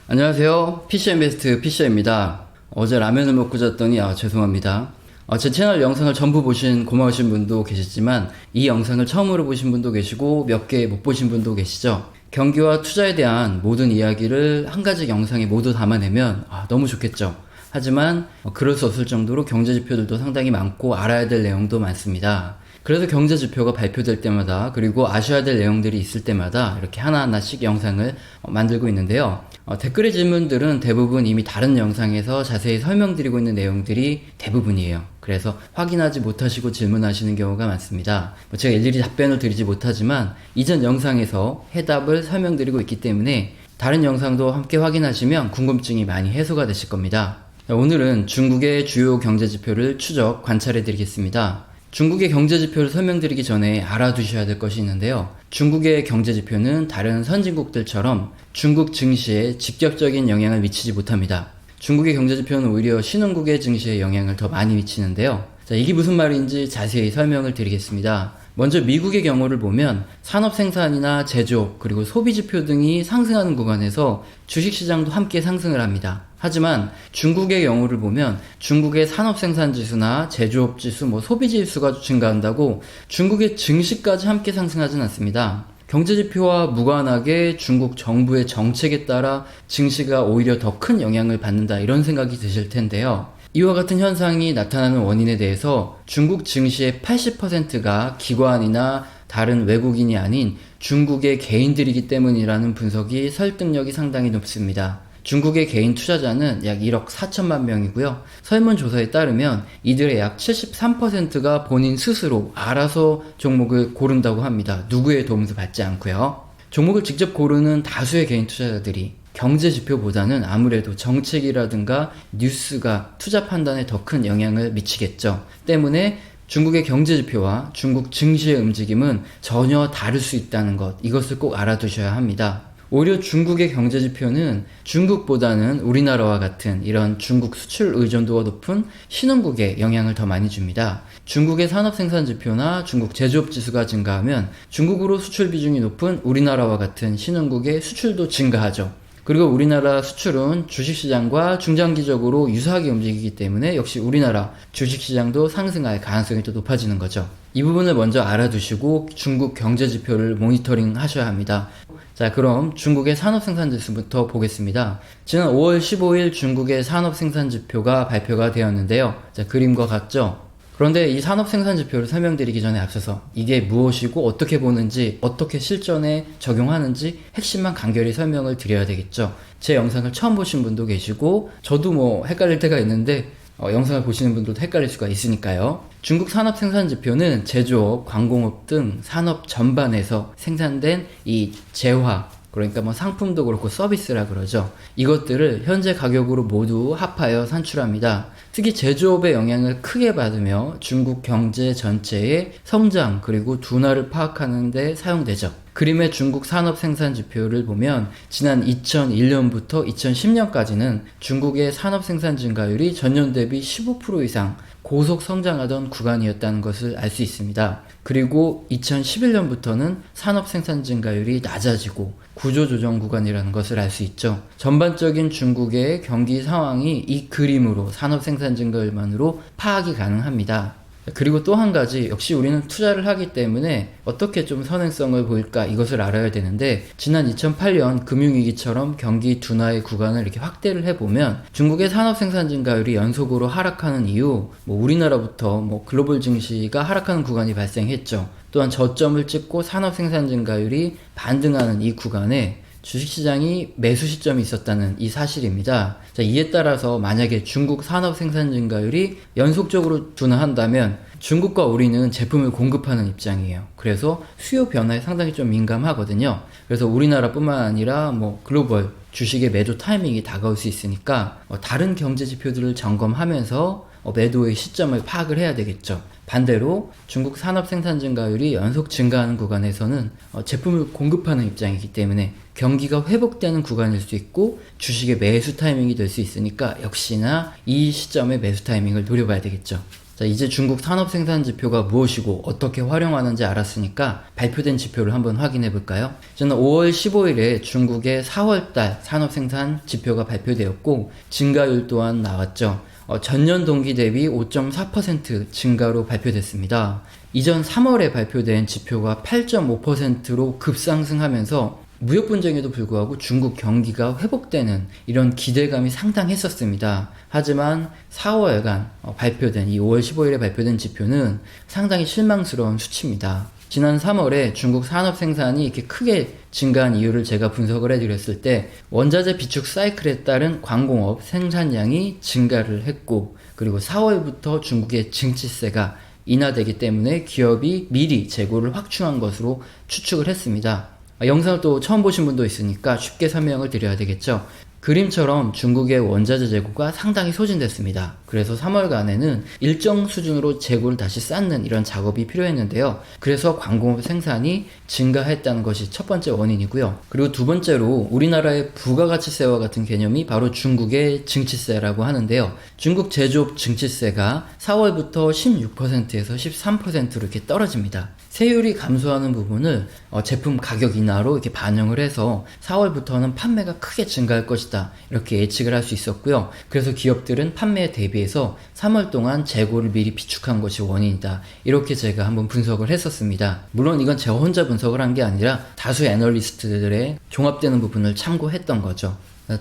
안녕하세요. PC인베스트 PC입니다. 어제 라면을 먹고 잤더니 죄송합니다. 제 채널 영상을 전부 보신 고마우신 분도 계시지만 이 영상을 처음으로 보신 분도 계시고 몇 개 못 보신 분도 계시죠. 경기와 투자에 대한 모든 이야기를 한 가지 영상에 모두 담아내면 너무 좋겠죠. 하지만 그럴 수 없을 정도로 경제지표들도 상당히 많고 알아야 될 내용도 많습니다. 그래서 경제지표가 발표될 때마다 그리고 아셔야 될 내용들이 있을 때마다 이렇게 하나하나씩 영상을 만들고 있는데요. 댓글의 질문들은 대부분 이미 다른 영상에서 자세히 설명드리고 있는 내용들이 대부분이에요. 그래서 확인하지 못하시고 질문하시는 경우가 많습니다. 제가 일일이 답변을 드리지 못하지만 이전 영상에서 해답을 설명드리고 있기 때문에 다른 영상도 함께 확인하시면 궁금증이 많이 해소가 되실 겁니다. 오늘은 중국의 주요 경제지표를 추적 관찰해 드리겠습니다. 중국의 경제지표를 설명드리기 전에 알아두셔야 될 것이 있는데요. 중국의 경제지표는 다른 선진국들처럼 중국 증시에 직접적인 영향을 미치지 못합니다. 중국의 경제지표는 오히려 신흥국의 증시에 영향을 더 많이 미치는데요. 이게 무슨 말인지 자세히 설명을 드리겠습니다. 먼저 미국의 경우를 보면 산업생산이나 제조업 그리고 소비지표 등이 상승하는 구간에서 주식시장도 함께 상승을 합니다. 하지만 중국의 경우를 보면 중국의 산업생산지수나 제조업지수, 소비지수가 증가한다고 중국의 증시까지 함께 상승하진 않습니다. 경제지표와 무관하게 중국 정부의 정책에 따라 증시가 오히려 더 큰 영향을 받는다 이런 생각이 드실 텐데요. 이와 같은 현상이 나타나는 원인에 대해서 중국 증시의 80%가 기관이나 다른 외국인이 아닌 중국의 개인들이기 때문이라는 분석이 설득력이 상당히 높습니다. 중국의 개인 투자자는 약 1억 4천만 명이고요. 설문조사에 따르면 이들의 약 73%가 본인 스스로 알아서 종목을 고른다고 합니다. 누구의 도움도 받지 않고요. 종목을 직접 고르는 다수의 개인 투자자들이 경제지표보다는 아무래도 정책이라든가 뉴스가 투자 판단에 더 큰 영향을 미치겠죠. 때문에 중국의 경제지표와 중국 증시의 움직임은 전혀 다를 수 있다는 것, 이것을 꼭 알아두셔야 합니다. 오히려 중국의 경제지표는 중국보다는 우리나라와 같은 이런 중국 수출 의존도가 높은 신흥국에 영향을 더 많이 줍니다. 중국의 산업생산지표나 중국 제조업지수가 증가하면 중국으로 수출 비중이 높은 우리나라와 같은 신흥국의 수출도 증가하죠. 그리고 우리나라 수출은 주식시장과 중장기적으로 유사하게 움직이기 때문에 역시 우리나라 주식시장도 상승할 가능성이 또 높아지는 거죠. 이 부분을 먼저 알아두시고 중국 경제지표를 모니터링 하셔야 합니다. 자, 그럼 중국의 산업생산지수부터 보겠습니다. 지난 5월 15일 중국의 산업생산지표가 발표가 되었는데요. 자, 그림과 같죠? 그런데 이 산업생산지표를 설명드리기 전에 앞서서 이게 무엇이고 어떻게 보는지 어떻게 실전에 적용하는지 핵심만 간결히 설명을 드려야 되겠죠. 제 영상을 처음 보신 분도 계시고 저도 헷갈릴 때가 있는데 영상을 보시는 분들도 헷갈릴 수가 있으니까요. 중국 산업생산지표는 제조업, 광공업 등 산업 전반에서 생산된 이 재화, 그러니까 상품도 그렇고 서비스라 그러죠. 이것들을 현재 가격으로 모두 합하여 산출합니다. 특히 제조업의 영향을 크게 받으며 중국 경제 전체의 성장 그리고 둔화를 파악하는 데 사용되죠. 그림의 중국 산업 생산 지표를 보면 지난 2001년부터 2010년까지는 중국의 산업 생산 증가율이 전년 대비 15% 이상 고속 성장하던 구간이었다는 것을 알 수 있습니다. 그리고 2011년부터는 산업 생산 증가율이 낮아지고 구조조정 구간이라는 것을 알 수 있죠. 전반적인 중국의 경기 상황이 이 그림으로 산업 생산 증가율만으로 파악이 가능합니다. 그리고 또 한 가지, 역시 우리는 투자를 하기 때문에 어떻게 좀 선행성을 보일까 이것을 알아야 되는데, 지난 2008년 금융위기처럼 경기 둔화의 구간을 이렇게 확대를 해보면 중국의 산업 생산 증가율이 연속으로 하락하는 이후 우리나라부터 글로벌 증시가 하락하는 구간이 발생했죠. 또한 저점을 찍고 산업 생산 증가율이 반등하는 이 구간에 주식시장이 매수 시점이 있었다는 이 사실입니다. 자, 이에 따라서 만약에 중국 산업 생산 증가율이 연속적으로 둔화한다면 중국과 우리는 제품을 공급하는 입장이에요. 그래서 수요 변화에 상당히 좀 민감하거든요. 그래서 우리나라뿐만 아니라 글로벌 주식의 매도 타이밍이 다가올 수 있으니까 다른 경제 지표들을 점검하면서 매도의 시점을 파악을 해야 되겠죠. 반대로 중국 산업 생산 증가율이 연속 증가하는 구간에서는 제품을 공급하는 입장이기 때문에 경기가 회복되는 구간일 수 있고 주식의 매수 타이밍이 될 수 있으니까 역시나 이 시점의 매수 타이밍을 노려봐야 되겠죠. 자, 이제 중국 산업 생산 지표가 무엇이고 어떻게 활용하는지 알았으니까 발표된 지표를 한번 확인해 볼까요? 저는 5월 15일에 중국의 4월달 산업 생산 지표가 발표되었고 증가율 또한 나왔죠. 전년 동기 대비 5.4% 증가로 발표됐습니다. 이전 3월에 발표된 지표가 8.5%로 급상승하면서 무역 분쟁에도 불구하고 중국 경기가 회복되는 이런 기대감이 상당했었습니다. 하지만 4월간 발표된 이 5월 15일에 발표된 지표는 상당히 실망스러운 수치입니다. 지난 3월에 중국 산업 생산이 이렇게 크게 증가한 이유를 제가 분석을 해드렸을 때 원자재 비축 사이클에 따른 광공업 생산량이 증가를 했고 그리고 4월부터 중국의 증치세가 인하되기 때문에 기업이 미리 재고를 확충한 것으로 추측을 했습니다. 영상을 또 처음 보신 분도 있으니까 쉽게 설명을 드려야 되겠죠. 그림처럼 중국의 원자재 재고가 상당히 소진됐습니다. 그래서 3월간에는 일정 수준으로 재고를 다시 쌓는 이런 작업이 필요했는데요. 그래서 광공업 생산이 증가했다는 것이 첫 번째 원인이고요. 그리고 두 번째로 우리나라의 부가가치세와 같은 개념이 바로 중국의 증치세라고 하는데요. 중국 제조업 증치세가 4월부터 16%에서 13%로 이렇게 떨어집니다. 세율이 감소하는 부분을 제품 가격 인하로 이렇게 반영을 해서 4월부터는 판매가 크게 증가할 것이다. 이렇게 예측을 할 수 있었고요. 그래서 기업들은 판매에 대비해서 3월 동안 재고를 미리 비축한 것이 원인이다. 이렇게 제가 한번 분석을 했었습니다. 물론 이건 제가 혼자 분석을 한 게 아니라 다수 애널리스트들의 종합되는 부분을 참고했던 거죠.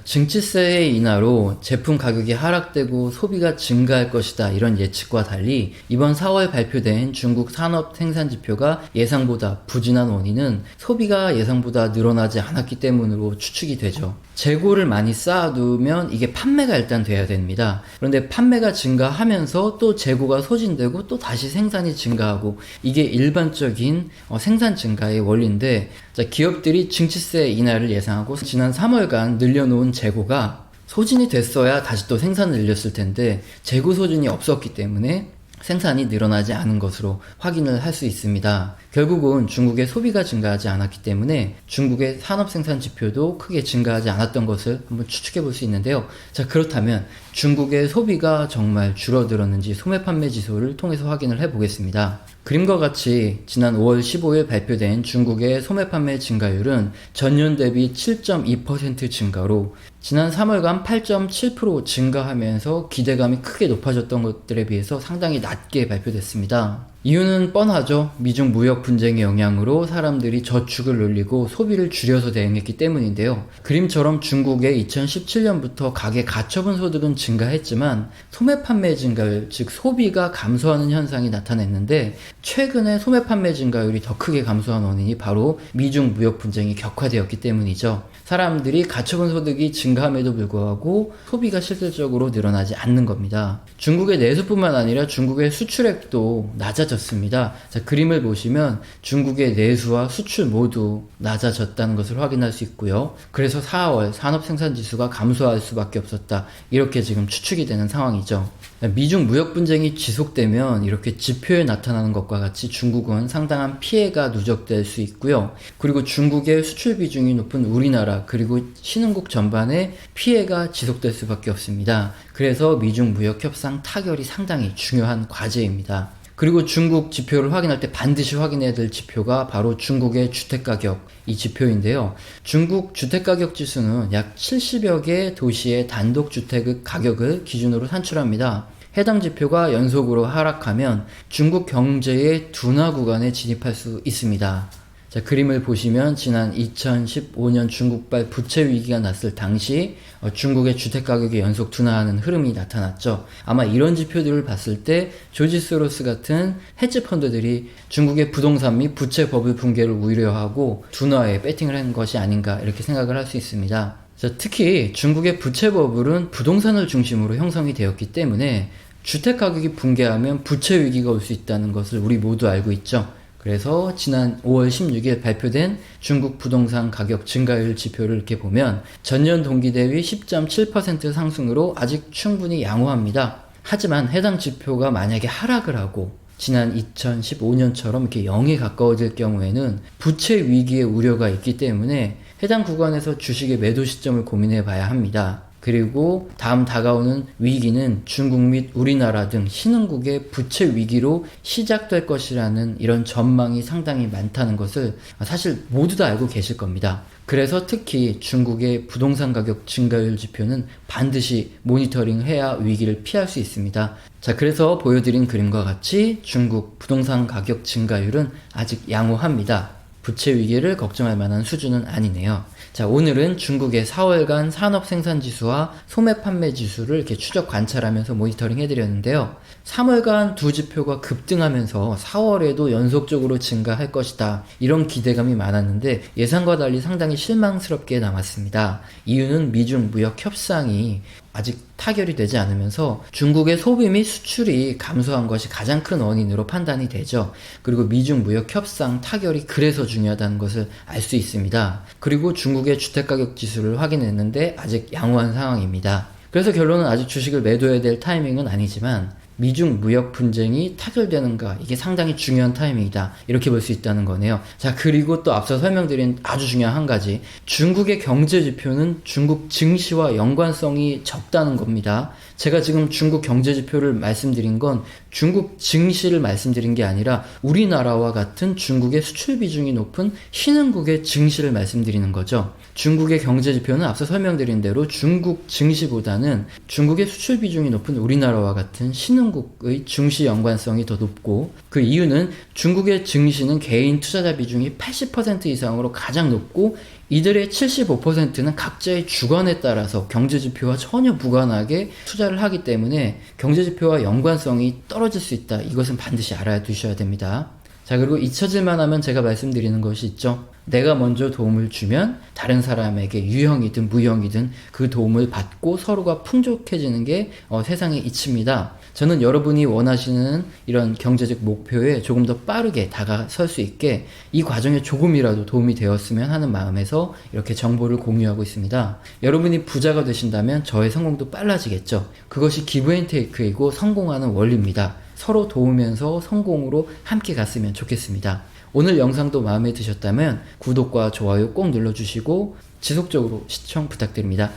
증치세의 인하로 제품 가격이 하락되고 소비가 증가할 것이다 이런 예측과 달리 이번 4월 발표된 중국 산업 생산 지표가 예상보다 부진한 원인은 소비가 예상보다 늘어나지 않았기 때문으로 추측이 되죠. 재고를 많이 쌓아두면 이게 판매가 일단 돼야 됩니다. 그런데 판매가 증가하면서 또 재고가 소진되고 또 다시 생산이 증가하고 이게 일반적인 생산 증가의 원리인데 기업들이 증치세 인하를 예상하고 지난 3월간 늘려놓은 재고가 소진이 됐어야 다시 또 생산을 늘렸을 텐데 재고 소진이 없었기 때문에 생산이 늘어나지 않은 것으로 확인을 할 수 있습니다. 결국은 중국의 소비가 증가하지 않았기 때문에 중국의 산업 생산 지표도 크게 증가하지 않았던 것을 한번 추측해 볼 수 있는데요. 자, 그렇다면 중국의 소비가 정말 줄어들었는지 소매 판매 지수를 통해서 확인을 해 보겠습니다. 그림과 같이 지난 5월 15일 발표된 중국의 소매 판매 증가율은 전년 대비 7.2% 증가로 지난 3월간 8.7% 증가하면서 기대감이 크게 높아졌던 것들에 비해서 상당히 낮게 발표됐습니다. 이유는 뻔하죠. 미중 무역 분쟁의 영향으로 사람들이 저축을 늘리고 소비를 줄여서 대응했기 때문인데요. 그림처럼 중국의 2017년부터 가계 가처분 소득은 증가했지만 소매 판매 증가율, 즉 소비가 감소하는 현상이 나타났는데 최근에 소매 판매 증가율이 더 크게 감소한 원인이 바로 미중 무역 분쟁이 격화되었기 때문이죠. 사람들이 가처분 소득이 증가함에도 불구하고 소비가 실질적으로 늘어나지 않는 겁니다. 중국의 내수뿐만 아니라 중국의 수출액도 낮아졌습니다. 자, 그림을 보시면 중국의 내수와 수출 모두 낮아졌다는 것을 확인할 수 있고요. 그래서 4월 산업생산지수가 감소할 수밖에 없었다. 이렇게 지금 추측이 되는 상황이죠. 미중 무역 분쟁이 지속되면 이렇게 지표에 나타나는 것과 같이 중국은 상당한 피해가 누적될 수 있고요. 그리고 중국의 수출 비중이 높은 우리나라 그리고 신흥국 전반에 피해가 지속될 수밖에 없습니다. 그래서 미중 무역 협상 타결이 상당히 중요한 과제입니다. 그리고 중국 지표를 확인할 때 반드시 확인해야 될 지표가 바로 중국의 주택가격 이 지표인데요. 중국 주택가격 지수는 약 70여 개 도시의 단독주택 가격을 기준으로 산출합니다. 해당 지표가 연속으로 하락하면 중국 경제의 둔화 구간에 진입할 수 있습니다. 자, 그림을 보시면 지난 2015년 중국발 부채 위기가 났을 당시 중국의 주택가격이 연속 둔화하는 흐름이 나타났죠. 아마 이런 지표들을 봤을 때 조지 소로스 같은 헤지펀드들이 중국의 부동산 및 부채 버블 붕괴를 우려하고 둔화에 배팅을 한 것이 아닌가 이렇게 생각을 할 수 있습니다. 자, 특히 중국의 부채 버블은 부동산을 중심으로 형성이 되었기 때문에 주택가격이 붕괴하면 부채 위기가 올 수 있다는 것을 우리 모두 알고 있죠. 그래서 지난 5월 16일 발표된 중국 부동산 가격 증가율 지표를 이렇게 보면 전년 동기 대비 10.7% 상승으로 아직 충분히 양호합니다. 하지만 해당 지표가 만약에 하락을 하고 지난 2015년처럼 이렇게 0에 가까워질 경우에는 부채 위기의 우려가 있기 때문에 해당 구간에서 주식의 매도 시점을 고민해 봐야 합니다. 그리고 다음 다가오는 위기는 중국 및 우리나라 등 신흥국의 부채 위기로 시작될 것이라는 이런 전망이 상당히 많다는 것을 사실 모두 다 알고 계실 겁니다. 그래서 특히 중국의 부동산 가격 증가율 지표는 반드시 모니터링해야 위기를 피할 수 있습니다. 자, 그래서 보여드린 그림과 같이 중국 부동산 가격 증가율은 아직 양호합니다. 부채 위기를 걱정할 만한 수준은 아니네요. 자, 오늘은 중국의 4월간 산업 생산 지수와 소매 판매 지수를 이렇게 추적 관찰하면서 모니터링 해드렸는데요. 3월간 두 지표가 급등하면서 4월에도 연속적으로 증가할 것이다. 이런 기대감이 많았는데 예상과 달리 상당히 실망스럽게 남았습니다. 이유는 미중 무역 협상이 아직 타결이 되지 않으면서 중국의 소비 및 수출이 감소한 것이 가장 큰 원인으로 판단이 되죠. 그리고 미중 무역 협상 타결이 그래서 중요하다는 것을 알 수 있습니다. 그리고 중국의 주택가격 지수를 확인했는데 아직 양호한 상황입니다. 그래서 결론은 아직 주식을 매도해야 될 타이밍은 아니지만 미중 무역 분쟁이 타결되는가, 이게 상당히 중요한 타이밍이다, 이렇게 볼 수 있다는 거네요. 자, 그리고 또 앞서 설명드린 아주 중요한 한 가지, 중국의 경제 지표는 중국 증시와 연관성이 적다는 겁니다. 제가 지금 중국 경제 지표를 말씀드린 건 중국 증시를 말씀드린 게 아니라 우리나라와 같은 중국의 수출 비중이 높은 신흥국의 증시를 말씀드리는 거죠. 중국의 경제 지표는 앞서 설명드린 대로 중국 증시보다는 중국의 수출 비중이 높은 우리나라와 같은 신흥국의 증시 연관성이 더 높고, 그 이유는 중국의 증시는 개인 투자자 비중이 80% 이상으로 가장 높고 이들의 75%는 각자의 주관에 따라서 경제지표와 전혀 무관하게 투자를 하기 때문에 경제지표와 연관성이 떨어질 수 있다. 이것은 반드시 알아야 두셔야 됩니다. 자, 그리고 잊혀질만 하면 제가 말씀드리는 것이 있죠. 내가 먼저 도움을 주면 다른 사람에게 유형이든 무형이든 그 도움을 받고 서로가 풍족해지는 게 세상의 이치입니다. 저는 여러분이 원하시는 이런 경제적 목표에 조금 더 빠르게 다가설 수 있게 이 과정에 조금이라도 도움이 되었으면 하는 마음에서 이렇게 정보를 공유하고 있습니다. 여러분이 부자가 되신다면 저의 성공도 빨라지겠죠. 그것이 기브앤테이크이고 성공하는 원리입니다. 서로 도우면서 성공으로 함께 갔으면 좋겠습니다. 오늘 영상도 마음에 드셨다면 구독과 좋아요 꼭 눌러주시고 지속적으로 시청 부탁드립니다.